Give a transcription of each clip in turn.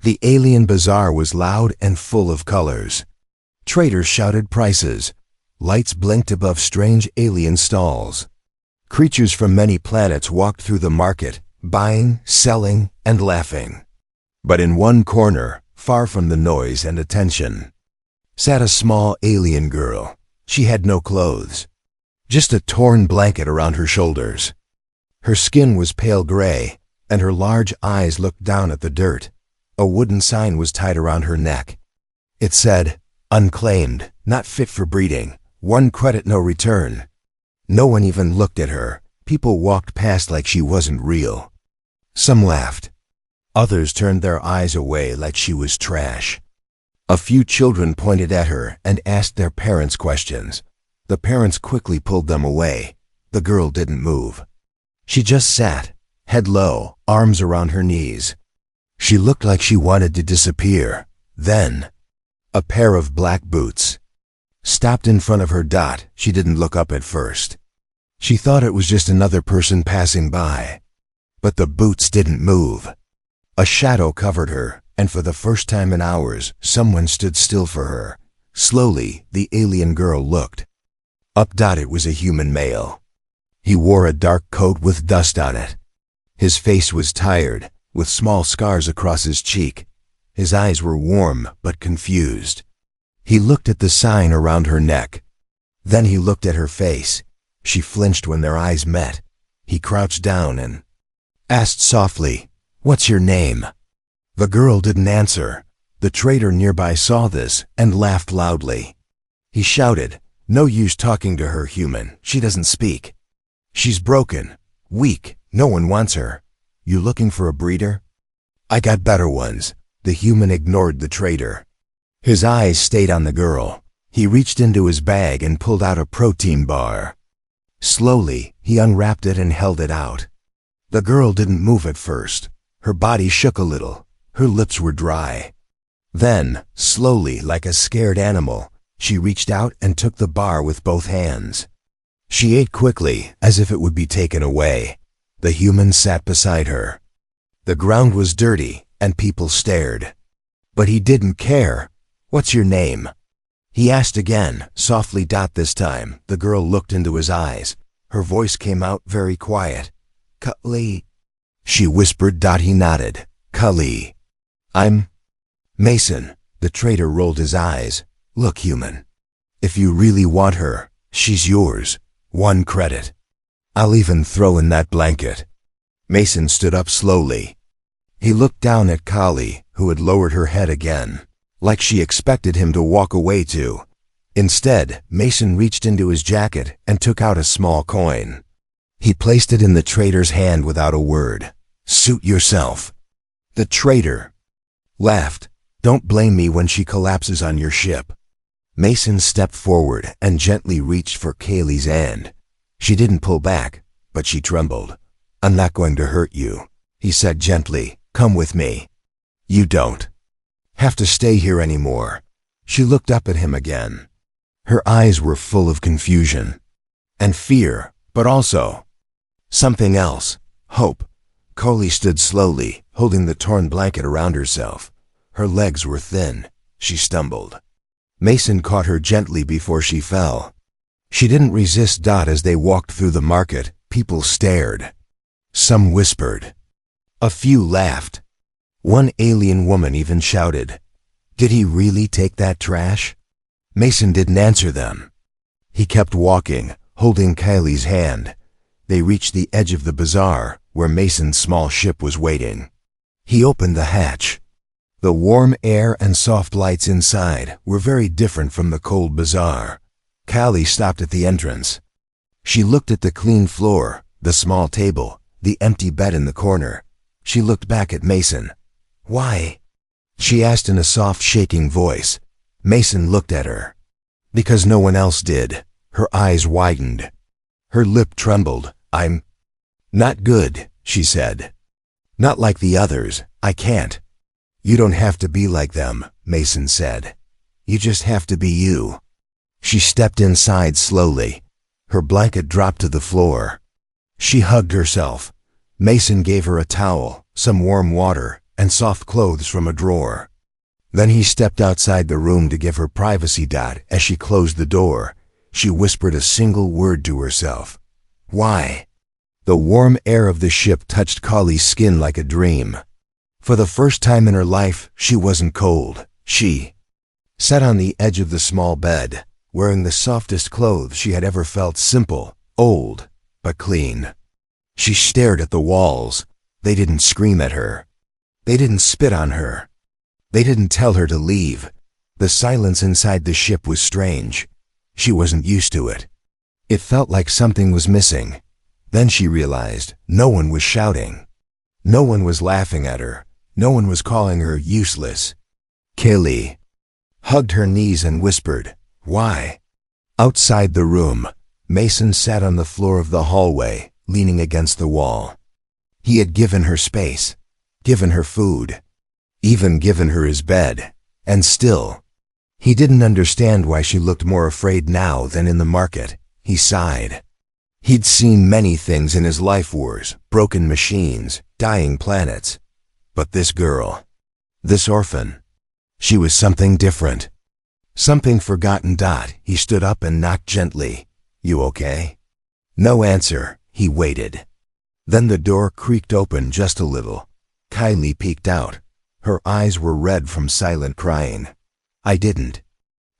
The alien bazaar was loud and full of colors. Traders shouted prices. Lights blinked above strange alien stalls. Creatures from many planets walked through the market, buying, selling, and laughing. But in one corner, far from the noise and attention, sat a small alien girl. She had no clothes, just a torn blanket around her shoulders. Her skin was pale gray, and her large eyes looked down at the dirt. A wooden sign was tied around her neck. It said, "Unclaimed, not fit for breeding, 1 credit no return." No one even looked at her. People walked past like she wasn't real. Some laughed. Others turned their eyes away like she was trash. A few children pointed at her and asked their parents questions. The parents quickly pulled them away. The girl didn't move. She just sat, head low, arms around her knees. She looked like she wanted to disappear. Then, a pair of black boots stopped in front of her. She didn't look up at first. She thought it was just another person passing by. But the boots didn't move. A shadow covered her, and for the first time in hours, someone stood still for her. Slowly, the alien girl looked up. It was a human male. He wore a dark coat with dust on it. His face was tired, with small scars across his cheek. His eyes were warm but confused. He looked at the sign around her neck. Then he looked at her face. She flinched when their eyes met. He crouched down and asked softly, "What's your name?" The girl didn't answer. The trader nearby saw this and laughed loudly. He shouted, "No use talking to her, human. She doesn't speak. She's broken, weak. No one wants her. You looking for a breeder?" "I got better ones." The human ignored the trader. His eyes stayed on the girl. He reached into his bag and pulled out a protein bar. Slowly, he unwrapped it and held it out. The girl didn't move at first. Her body shook a little. Her lips were dry. Then, slowly, like a scared animal, she reached out and took the bar with both hands. She ate quickly, as if it would be taken away. The human sat beside her. The ground was dirty, and people stared. But he didn't care. "What's your name?" he asked again, softly. This time, the girl looked into his eyes. Her voice came out very quiet. "Kali," she whispered. He nodded. "Kali. I'm Mason." The trader rolled his eyes. "Look, human. If you really want her, she's yours. 1 credit. I'll even throw in that blanket." Mason stood up slowly. He looked down at Kali, who had lowered her head again, like she expected him to walk away too. Instead, Mason reached into his jacket and took out a small coin. He placed it in the trader's hand without a word. "Suit yourself." The trader laughed. "Don't blame me when she collapses on your ship." Mason stepped forward and gently reached for Kaylee's hand. She didn't pull back, but she trembled. "I'm not going to hurt you," he said gently. "Come with me. You don't have to stay here anymore." She looked up at him again. Her eyes were full of confusion and fear, but also something else, hope. Kali stood slowly, holding the torn blanket around herself. Her legs were thin. She stumbled. Mason caught her gently before she fell. She didn't resist. As they walked through the market, people stared. Some whispered. A few laughed. One alien woman even shouted, "Did he really take that trash?" Mason didn't answer them. He kept walking, holding Kylie's hand. They reached the edge of the bazaar, where Mason's small ship was waiting. He opened the hatch. The warm air and soft lights inside were very different from the cold bazaar. Kylie stopped at the entrance. She looked at the clean floor, the small table, the empty bed in the corner. She looked back at Mason. "Why?" she asked in a soft, shaking voice. Mason looked at her. Because no one else did. Her eyes widened. Her lip trembled. "I'm not good," she said. "Not like the others. I can't." "You don't have to be like them," Mason said. "You just have to be you." She stepped inside slowly. Her blanket dropped to the floor. She hugged herself. Mason gave her a towel, some warm water, and soft clothes from a drawer. Then he stepped outside the room to give her privacy. As she closed the door, she whispered a single word to herself. Why? The warm air of the ship touched Kali's skin like a dream. For the first time in her life, she wasn't cold. She sat on the edge of the small bed, wearing the softest clothes she had ever felt, simple, old, but clean. She stared at the walls. They didn't scream at her. They didn't spit on her. They didn't tell her to leave. The silence inside the ship was strange. She wasn't used to it. It felt like something was missing. Then she realized no one was shouting. No one was laughing at her. No one was calling her useless. Kali hugged her knees and whispered, "Why?" Outside the room, Mason sat on the floor of the hallway, leaning against the wall. He had given her space, given her food, even given her his bed, and still, he didn't understand why she looked more afraid now than in the market. He sighed. He'd seen many things in his life: wars, broken machines, dying planets. But this girl, this orphan, she was something different. Something forgotten. He stood up and knocked gently. "You okay?" No answer. He waited. Then the door creaked open just a little. Kali peeked out. Her eyes were red from silent crying. "I didn't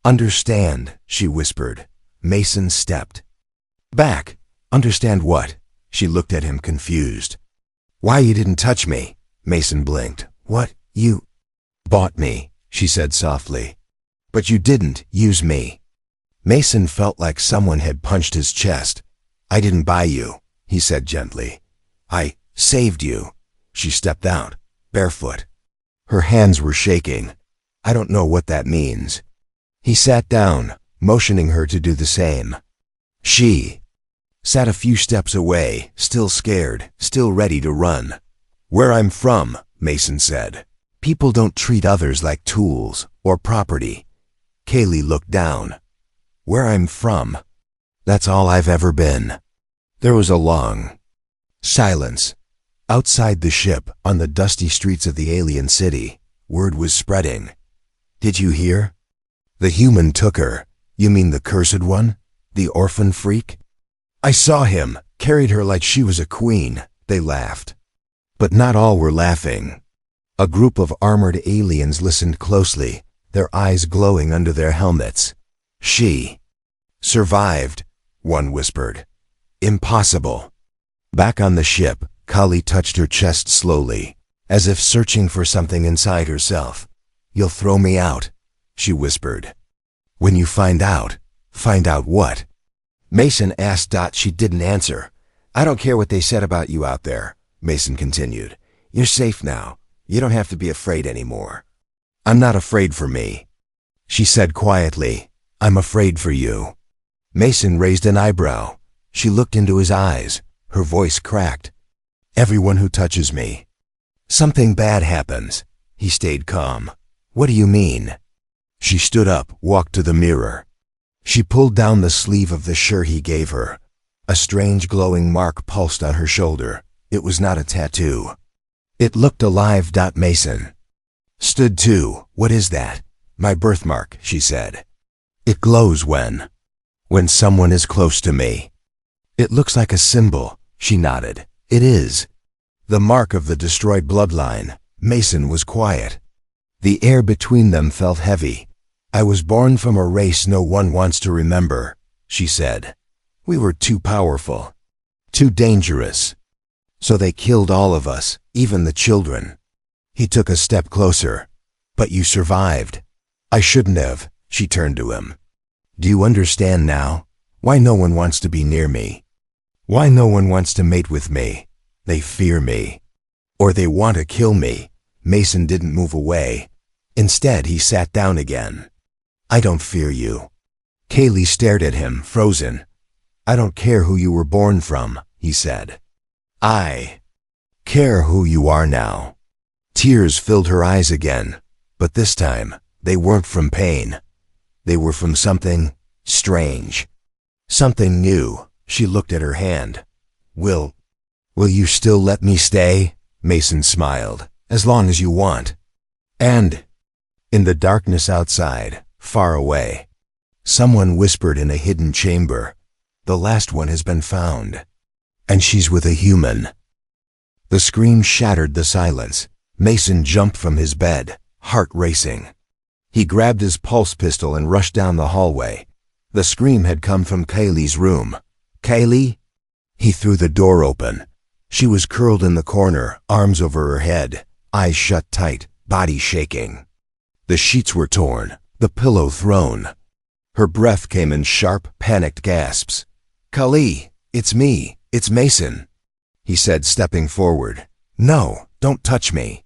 understand," she whispered. Mason stepped back. "Understand what?" She looked at him confused. "Why you didn't touch me?" Mason blinked. "What? You bought me," she said softly. "But you didn't use me." Mason felt like someone had punched his chest. "I didn't buy you," he said gently. "I saved you." She stepped out, barefoot. Her hands were shaking. "I don't know what that means." He sat down, motioning her to do the same. She sat a few steps away, still scared, still ready to run. "Where I'm from," Mason said, "people don't treat others like tools or property." Kali looked down. "Where I'm from, that's all I've ever been." There was a long silence. Outside the ship, on the dusty streets of the alien city, word was spreading. "Did you hear? The human took her." "You mean the cursed one? The orphan freak?" "I saw him, carried her like she was a queen." They laughed. But not all were laughing. A group of armored aliens listened closely, their eyes glowing under their helmets. "She survived," one whispered. "Impossible." Back on the ship, Kali touched her chest slowly, as if searching for something inside herself. "You'll throw me out," she whispered. "When you find out." "Find out what?" Mason asked. She didn't answer. "I don't care what they said about you out there," Mason continued. "You're safe now. You don't have to be afraid anymore." "I'm not afraid for me," she said quietly. "I'm afraid for you." Mason raised an eyebrow. She looked into his eyes. Her voice cracked. "Everyone who touches me, something bad happens." He stayed calm. "What do you mean?" She stood up, walked to the mirror. She pulled down the sleeve of the shirt he gave her. A strange glowing mark pulsed on her shoulder. It was not a tattoo. It looked alive. Mason stood too. "What is that?" "My birthmark," she said. "It glows when someone is close to me." "It looks like a symbol." She nodded. "It is. The mark of the destroyed bloodline." Mason was quiet. The air between them felt heavy. "I was born from a race no one wants to remember," she said. "We were too powerful, too dangerous. So they killed all of us, even the children." He took a step closer. "But you survived." "I shouldn't have." She turned to him. "Do you understand now? Why no one wants to be near me? Why no one wants to mate with me? They fear me. Or they want to kill me." Mason didn't move away. Instead, he sat down again. "I don't fear you." Kali stared at him, frozen. "I don't care who you were born from," he said. "I care who you are now." Tears filled her eyes again, but this time, they weren't from pain. They were from something strange, something new. She looked at her hand. Will you still let me stay?" Mason smiled, As long as you want. And in the darkness outside, far away, someone whispered in a hidden chamber, "The last one has been found. And she's with a human." The scream shattered the silence. Mason jumped from his bed, heart racing. He grabbed his pulse pistol and rushed down the hallway. The scream had come from Kaylee's room. "Kaylee?" He threw the door open. She was curled in the corner, arms over her head, eyes shut tight, body shaking. The sheets were torn, the pillow thrown. Her breath came in sharp, panicked gasps. "Kaylee, it's me, it's Mason," he said, stepping forward. "No, don't touch me."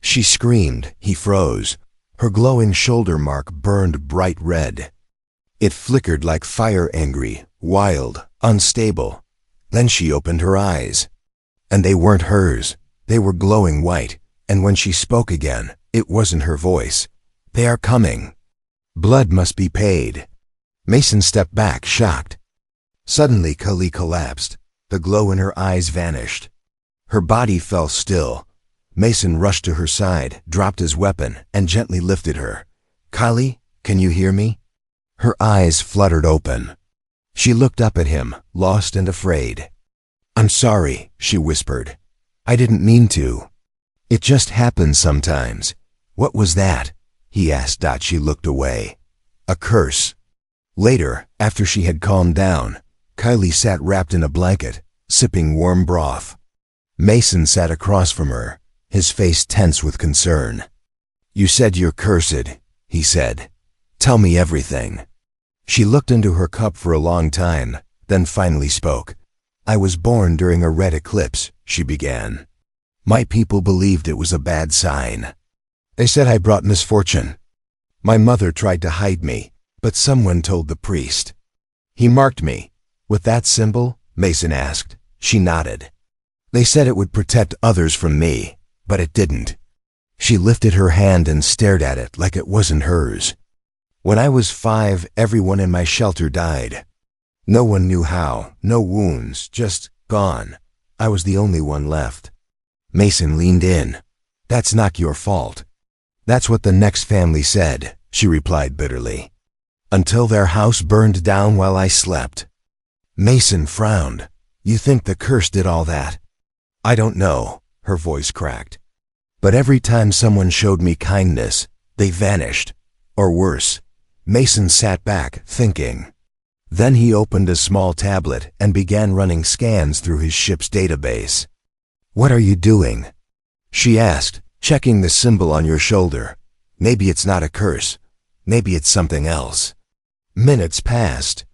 She screamed. He froze. Her glowing shoulder mark burned bright red. It flickered like fire, angry, wild, unstable. Then she opened her eyes. And they weren't hers. They were glowing white, and when she spoke again, it wasn't her voice. "They are coming. Blood must be paid." Mason stepped back, shocked. Suddenly, Kaylee collapsed. The glow in her eyes vanished. Her body fell still. Mason rushed to her side, dropped his weapon, and gently lifted her. "Kaylee, can you hear me?" Her eyes fluttered open. She looked up at him, lost and afraid. "I'm sorry," she whispered. "I didn't mean to. It just happens sometimes." "What was that?" he asked. She looked away. "A curse." Later, after she had calmed down, Kaylee sat wrapped in a blanket, sipping warm broth. Mason sat across from her, his face tense with concern. "You said you're cursed," he said. "Tell me everything." She looked into her cup for a long time, then finally spoke. "I was born during a red eclipse," she began. "My people believed it was a bad sign. They said I brought misfortune. My mother tried to hide me, but someone told the priest. He marked me." "With that symbol?" Mason asked. She nodded. "They said it would protect others from me, but it didn't." She lifted her hand and stared at it like it wasn't hers. "When I was 5, everyone in my shelter died. No one knew how, no wounds, just gone. I was the only one left." Mason leaned in. "That's not your fault." "That's what the next family said," she replied bitterly. "Until their house burned down while I slept." Mason frowned. "You think the curse did all that?" "I don't know," her voice cracked. "But every time someone showed me kindness, they vanished. Or worse." Mason sat back, thinking. Then he opened a small tablet and began running scans through his ship's database. "What are you doing?" she asked, "checking the symbol on your shoulder. Maybe it's not a curse. Maybe it's something else." Minutes passed.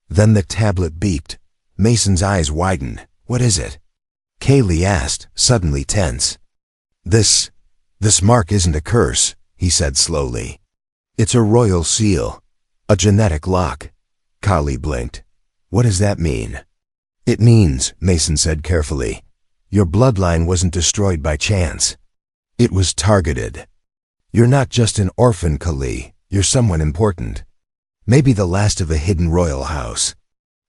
Then the tablet beeped. Mason's eyes widened. "What is it?" Kaylee asked, suddenly tense. This mark isn't a curse," he said slowly. "It's a royal seal. A genetic lock." Kaylee blinked. "What does that mean?" "It means," Mason said carefully, "your bloodline wasn't destroyed by chance. It was targeted. You're not just an orphan, Kaylee. You're someone important. Maybe the last of a hidden royal house."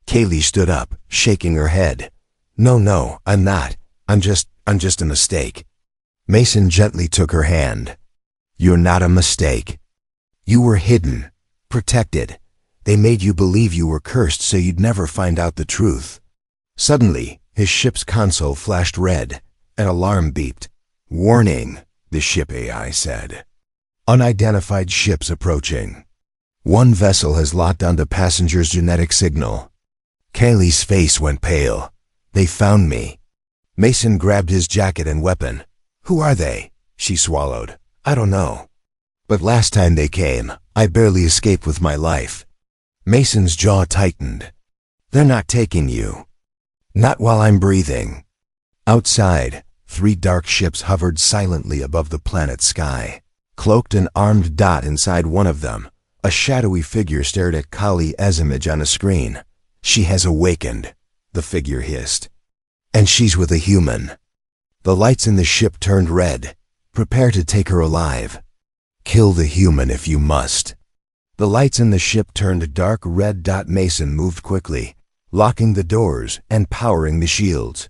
Kaylee stood up, shaking her head. No, I'm not. I'm just a mistake." Mason gently took her hand. "You're not a mistake. You were hidden, protected. They made you believe you were cursed so you'd never find out the truth." Suddenly, his ship's console flashed red. An alarm beeped. "Warning," the ship AI said. "Unidentified ships approaching. One vessel has locked onto passenger's genetic signal." Kaylee's face went pale. "They found me." Mason grabbed his jacket and weapon. "Who are they?" she swallowed. "I don't know. But last time they came, I barely escaped with my life." Mason's jaw tightened. "They're not taking you." "Not while I'm breathing." Outside, 3 dark ships hovered silently above the planet's sky. Cloaked and armed inside one of them, a shadowy figure stared at Kaylee's image on a screen. "She has awakened," the figure hissed. "And she's with a human." The lights in the ship turned red. "Prepare to take her alive. Kill the human if you must." The lights in the ship turned dark red. Mason moved quickly, locking the doors and powering the shields.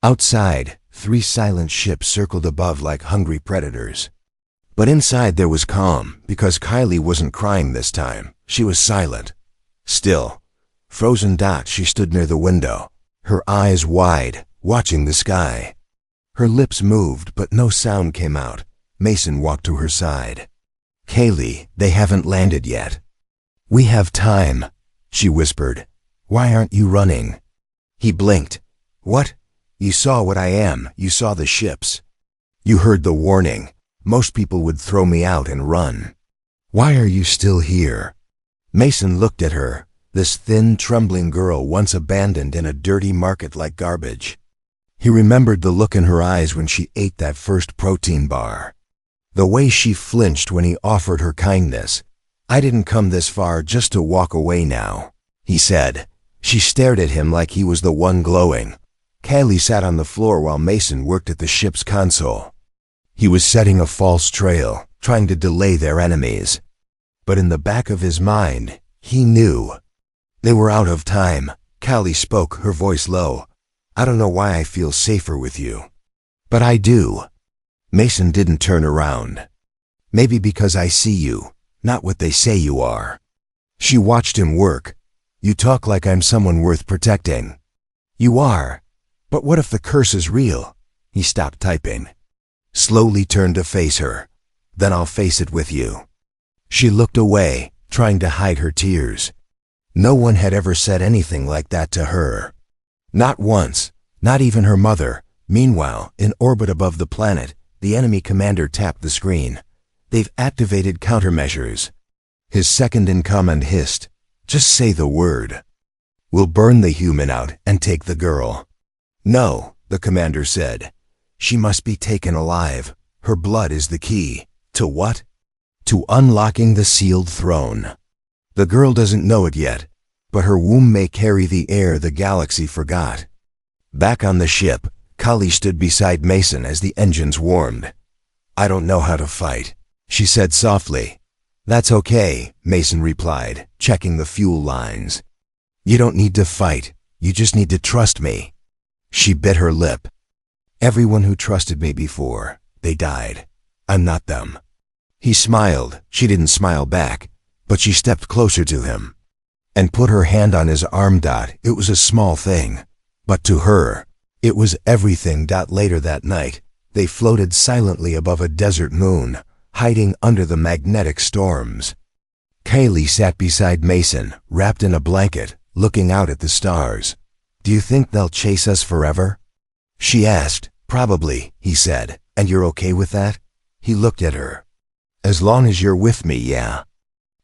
Outside, 3 silent ships circled above like hungry predators. But inside there was calm, because Kylie wasn't crying this time. She was silent. Still. Frozen dot, she stood near the window, her eyes wide, watching the sky. Her lips moved, but no sound came out. Mason walked to her side. "Kaylee, they haven't landed yet." "We have time," she whispered. "Why aren't you running?" He blinked. "What? You saw what I am. You saw the ships. You heard the warning. Most people would throw me out and run. Why are you still here?" Mason looked at her, this thin, trembling girl once abandoned in a dirty market like garbage. He remembered the look in her eyes when she ate that first protein bar. The way she flinched when he offered her kindness. "I didn't come this far just to walk away now," he said. She stared at him like he was the one glowing. Kaylee sat on the floor while Mason worked at the ship's console. He was setting a false trail, trying to delay their enemies. But in the back of his mind, he knew. They were out of time. Kaylee spoke, her voice low. "I don't know why I feel safer with you. But I do." Mason didn't turn around. "Maybe because I see you, not what they say you are." She watched him work. "You talk like I'm someone worth protecting." "You are. But what if the curse is real?" He stopped typing. Slowly turned to face her. "Then I'll face it with you." She looked away, trying to hide her tears. No one had ever said anything like that to her. Not once, not even her mother. Meanwhile, in orbit above the planet, the enemy commander tapped the screen. "They've activated countermeasures." His second-in-command hissed, "Just say the word. We'll burn the human out and take the girl." "No," the commander said. "She must be taken alive. Her blood is the key." "To what?" "To unlocking the sealed throne. The girl doesn't know it yet, but her womb may carry the heir the galaxy forgot." Back on the ship, Kali stood beside Mason as the engines warmed. "I don't know how to fight," she said softly. "That's okay," Mason replied, checking the fuel lines. "You don't need to fight. You just need to trust me." She bit her lip. "Everyone who trusted me before, they died. I'm not them." He smiled. She didn't smile back, but she stepped closer to him and put her hand on his arm. It was a small thing, but to her, it was everything. Later that night, they floated silently above a desert moon, hiding under the magnetic storms. Kaylee sat beside Mason, wrapped in a blanket, looking out at the stars. "Do you think they'll chase us forever?" she asked. "Probably," he said. "And you're okay with that?" He looked at her. "As long as you're with me, yeah."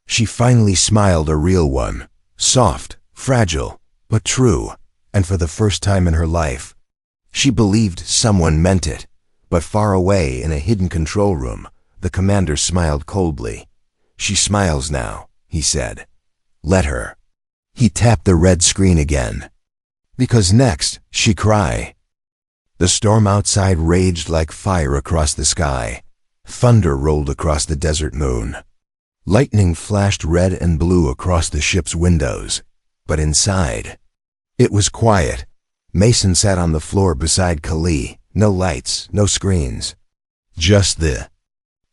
She finally smiled, a real one. Soft, fragile, but true, and for the first time in her life. She believed someone meant it, but far away in a hidden control room, the commander smiled coldly. "She smiles now," he said. "Let her." He tapped the red screen again. "Because next, she cry." The storm outside raged like fire across the sky. Thunder rolled across the desert moon. Lightning flashed red and blue across the ship's windows. But inside, it was quiet. Mason sat on the floor beside Kali. No lights, no screens. Just the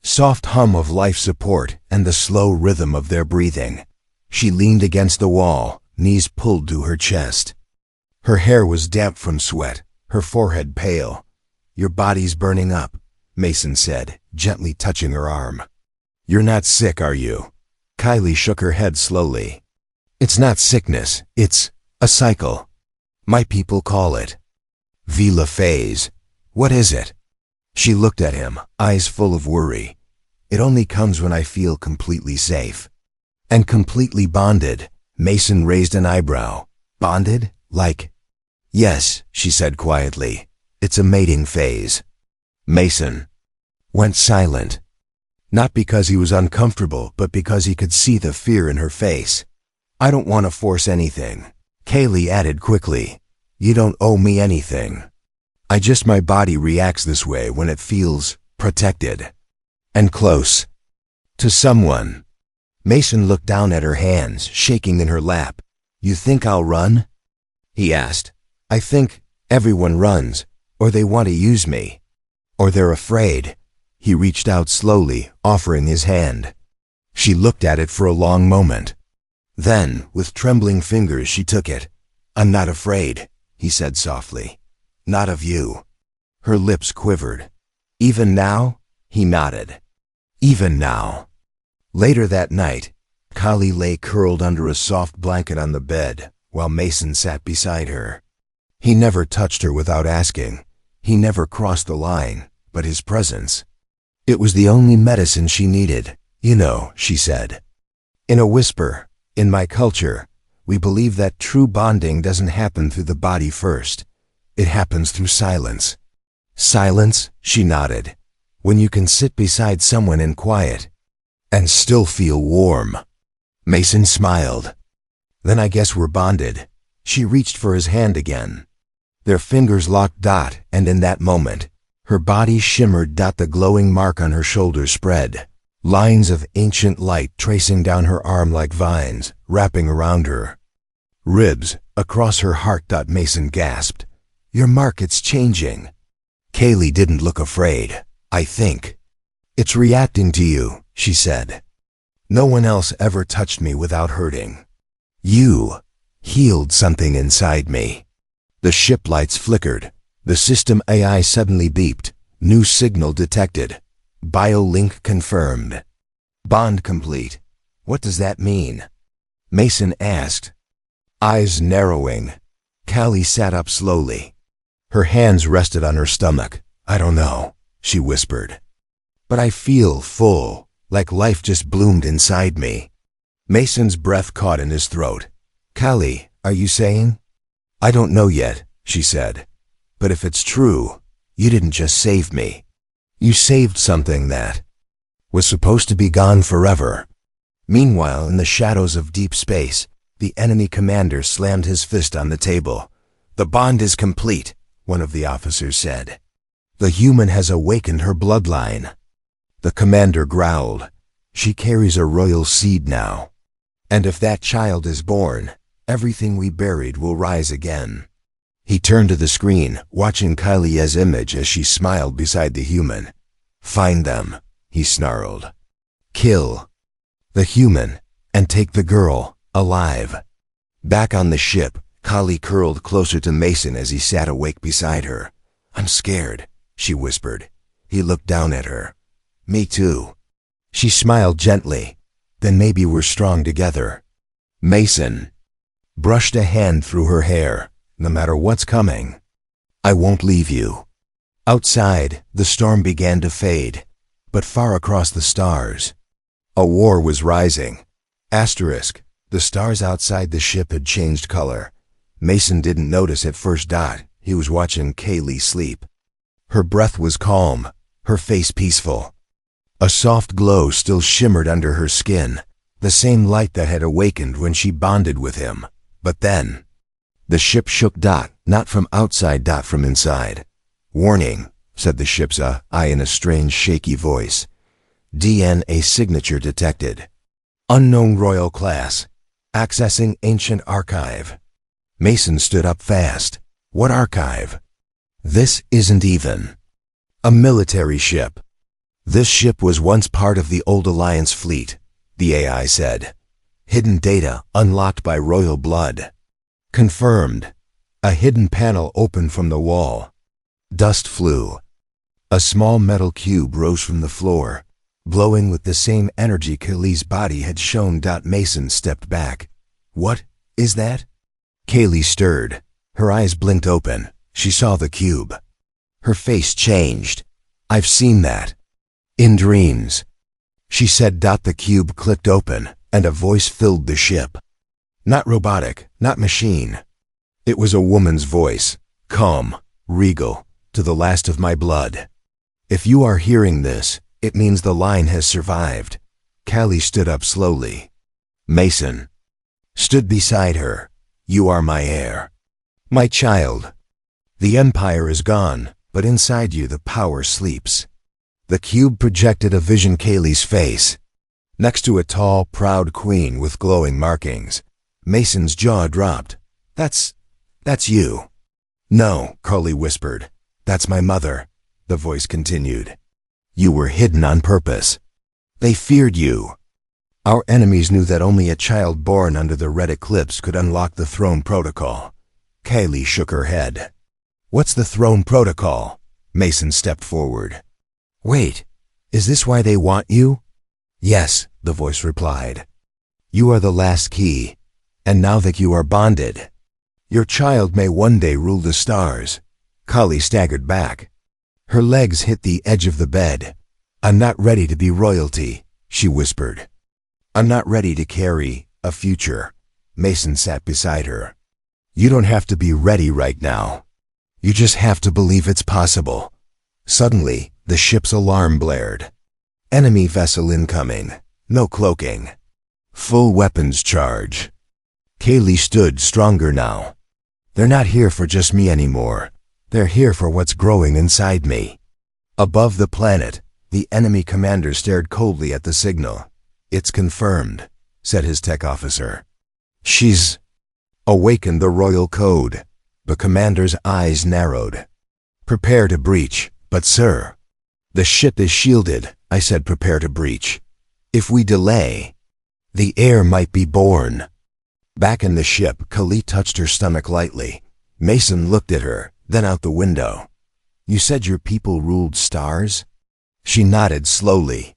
soft hum of life support and the slow rhythm of their breathing. She leaned against the wall, knees pulled to her chest. Her hair was damp from sweat, her forehead pale. "Your body's burning up," Mason said, gently touching her arm. "You're not sick, are you?" Kylie shook her head slowly. "It's not sickness, it's a cycle. My people call it Vila phase. What is it?" She looked at him, eyes full of worry. "It only comes when I feel completely safe." "And completely bonded." Mason raised an eyebrow. "Bonded? Like?" "Yes," she said quietly. "It's a mating phase." Mason went silent. Not because he was uncomfortable, but because he could see the fear in her face. "I don't want to force anything," Kaylee added quickly. "You don't owe me anything. My body reacts this way when it feels protected and close to someone." Mason looked down at her hands, shaking in her lap. "You think I'll run?" he asked. "I think everyone runs, Or they want to use me. Or they're afraid. He reached out slowly, offering his hand. She looked at it for a long moment. Then, with trembling fingers, she took it. "I'm not afraid," he said softly. "Not of you." Her lips quivered. "Even now?" He nodded. "Even now." Later that night, Kali lay curled under a soft blanket on the bed, while Mason sat beside her. He never touched her without asking. He never crossed the line, but his presence. It was the only medicine she needed. "You know," she said. In a whisper, "In my culture, we believe that true bonding doesn't happen through the body first. It happens through silence." "Silence?" She nodded. "When you can sit beside someone in quiet and still feel warm." Mason smiled. "Then I guess we're bonded." She reached for his hand again. Their fingers locked. And in that moment, her body shimmered. The glowing mark on her shoulder spread. Lines of ancient light tracing down her arm like vines, wrapping around her ribs, across her heart. Mason gasped. "Your mark, it's changing." Kaylee didn't look afraid. "I think it's reacting to you," she said. "No one else ever touched me without hurting. You healed something inside me." The ship lights flickered. The system AI suddenly beeped. "New signal detected. Biolink confirmed. Bond complete." "What does that mean?" Mason asked, eyes narrowing. Callie sat up slowly. Her hands rested on her stomach. "I don't know," she whispered. "But I feel full, like life just bloomed inside me." Mason's breath caught in his throat. "Callie, are you saying?" "I don't know yet," she said. "But if it's true, you didn't just save me. You saved something that was supposed to be gone forever." Meanwhile, in the shadows of deep space, the enemy commander slammed his fist on the table. "The bond is complete," one of the officers said. "The human has awakened her bloodline." The commander growled. "She carries a royal seed now. And if that child is born, everything we buried will rise again." He turned to the screen, watching Kylie's image as she smiled beside the human. "Find them," he snarled. "Kill the human, and take the girl, alive." Back on the ship, Kylie curled closer to Mason as he sat awake beside her. "I'm scared," she whispered. He looked down at her. "Me too." She smiled gently. "Then maybe we're strong together." Mason brushed a hand through her hair. "No matter what's coming, I won't leave you." Outside, the storm began to fade, but far across the stars, a war was rising. Asterisk, the stars outside the ship had changed color. Mason didn't notice at first. He was watching Kaylee sleep. Her breath was calm, her face peaceful. A soft glow still shimmered under her skin, the same light that had awakened when she bonded with him. But then, the ship shook. Not from outside. From inside. "Warning," said the ship's eye in a strange, shaky voice. "DNA signature detected. Unknown royal class. Accessing ancient archive." Mason stood up fast. "What archive?" "This isn't even a military ship. This ship was once part of the old Alliance fleet," the AI said. "Hidden data unlocked by royal blood." "Confirmed." A hidden panel opened from the wall. Dust flew. A small metal cube rose from the floor, glowing with the same energy Kaylee's body had shown. Mason stepped back. "What is that?" Kaylee stirred. Her eyes blinked open. She saw the cube. Her face changed. "I've seen that. In dreams," she said. The cube clicked open, and a voice filled the ship. Not robotic, not machine. It was a woman's voice, calm, regal, "To the last of my blood. If you are hearing this, it means the line has survived." Callie stood up slowly. Mason stood beside her. "You are my heir. My child. The empire is gone, but inside you the power sleeps." The cube projected a vision Kaylee's face, next to a tall, proud queen with glowing markings. Mason's jaw dropped. That's you." "No," Carly whispered. That's my mother, the voice continued. You were hidden on purpose. They feared you. Our enemies knew that only a child born under the red eclipse could unlock the throne protocol. Kaylee shook her head. What's the throne protocol? Mason stepped forward. Wait, is this why they want you? Yes, the voice replied. You are the last key, and now that you are bonded, your child may one day rule the stars. Kali staggered back. Her legs hit the edge of the bed. I'm not ready to be royalty, she whispered. I'm not ready to carry a future. Mason sat beside her. You don't have to be ready right now. You just have to believe it's possible. Suddenly, the ship's alarm blared. Enemy vessel incoming. No cloaking. Full weapons charge. Kaylee stood stronger now. They're not here for just me anymore. They're here for what's growing inside me. Above the planet, the enemy commander stared coldly at the signal. It's confirmed, said his tech officer. She's awakened the royal code. The commander's eyes narrowed. Prepare to breach, but sir. The ship is shielded, I said prepare to breach. If we delay, the heir might be born. Back in the ship, Kali touched her stomach lightly. Mason looked at her, then out the window. You said your people ruled stars? She nodded slowly.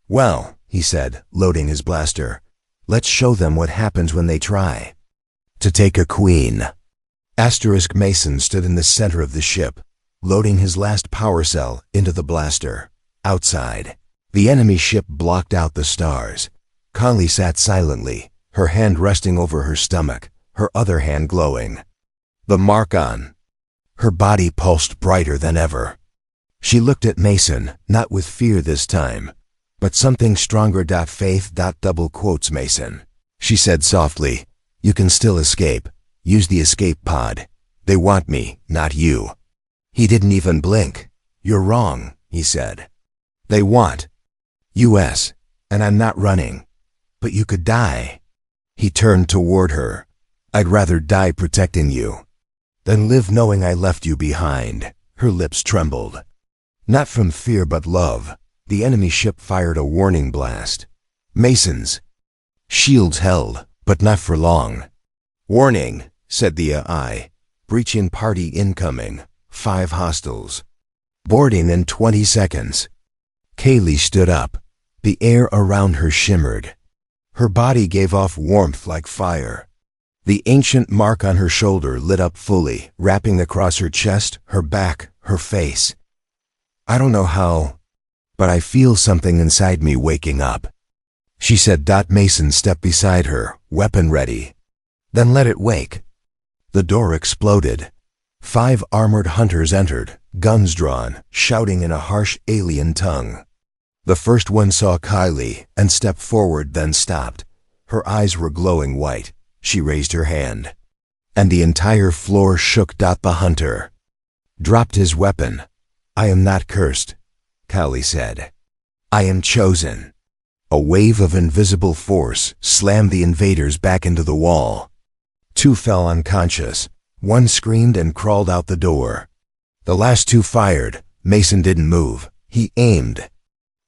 Well, he said, loading his blaster, let's show them what happens when they try to take a queen. Asterisk Mason stood in the center of the ship, loading his last power cell into the blaster. Outside, the enemy ship blocked out the stars. Kali sat silently, her hand resting over her stomach, her other hand glowing. The mark on her body pulsed brighter than ever. She looked at Mason, not with fear this time, but something stronger. Faith. Double quotes Mason. She said softly, you can still escape. Use the escape pod. They want me, not you. He didn't even blink. You're wrong, he said. They want US, and I'm not running. But you could die. He turned toward her. I'd rather die protecting you than live knowing I left you behind. Her lips trembled. Not from fear but love. The enemy ship fired a warning blast. Mason's shields held, but not for long. Warning, said the AI. Breach-in party incoming. 5 hostiles. Boarding in 20 seconds. Kaylee stood up. The air around her shimmered. Her body gave off warmth like fire. The ancient mark on her shoulder lit up fully, wrapping across her chest, her back, her face. I don't know how, but I feel something inside me waking up, she said. Mason stepped beside her, weapon ready. Then let it wake. The door exploded. 5 armored hunters entered, guns drawn, shouting in a harsh alien tongue. The first one saw Kylie and stepped forward, then stopped. Her eyes were glowing white. She raised her hand, and the entire floor shook. The hunter dropped his weapon. I am not cursed, Kylie said. I am chosen. A wave of invisible force slammed the invaders back into the wall. 2 fell unconscious. 1 screamed and crawled out the door. The last 2 fired. Mason didn't move. He aimed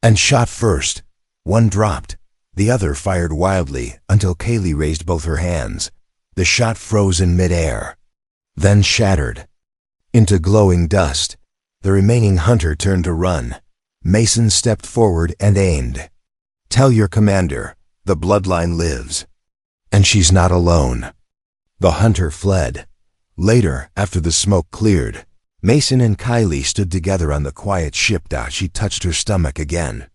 and shot first. 1 dropped. The other fired wildly until Kaylee raised both her hands. The shot froze in midair, then shattered into glowing dust. The remaining hunter turned to run. Mason stepped forward and aimed. Tell your commander, the bloodline lives, and she's not alone. The hunter fled. Later, after the smoke cleared, Mason and Kylie stood together on the quiet ship. She touched her stomach again.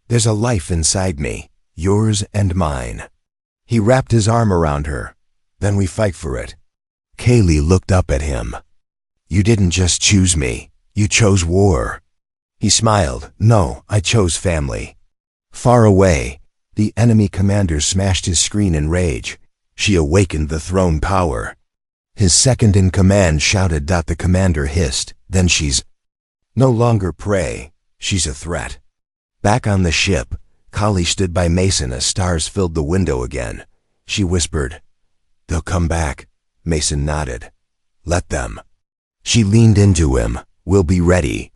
There's a life inside me. Yours and mine. He wrapped his arm around her. Then we fight for it. Kaylee looked up at him. You didn't just choose me. You chose war. He smiled. No, I chose family. Far away, the enemy commander smashed his screen in rage. She awakened the throne power. His second in command shouted. The commander hissed. Then she's no longer prey. She's a threat. Back on the ship, Kali stood by Mason as stars filled the window again. She whispered, They'll come back. Mason nodded. Let them. She leaned into him. We'll be ready.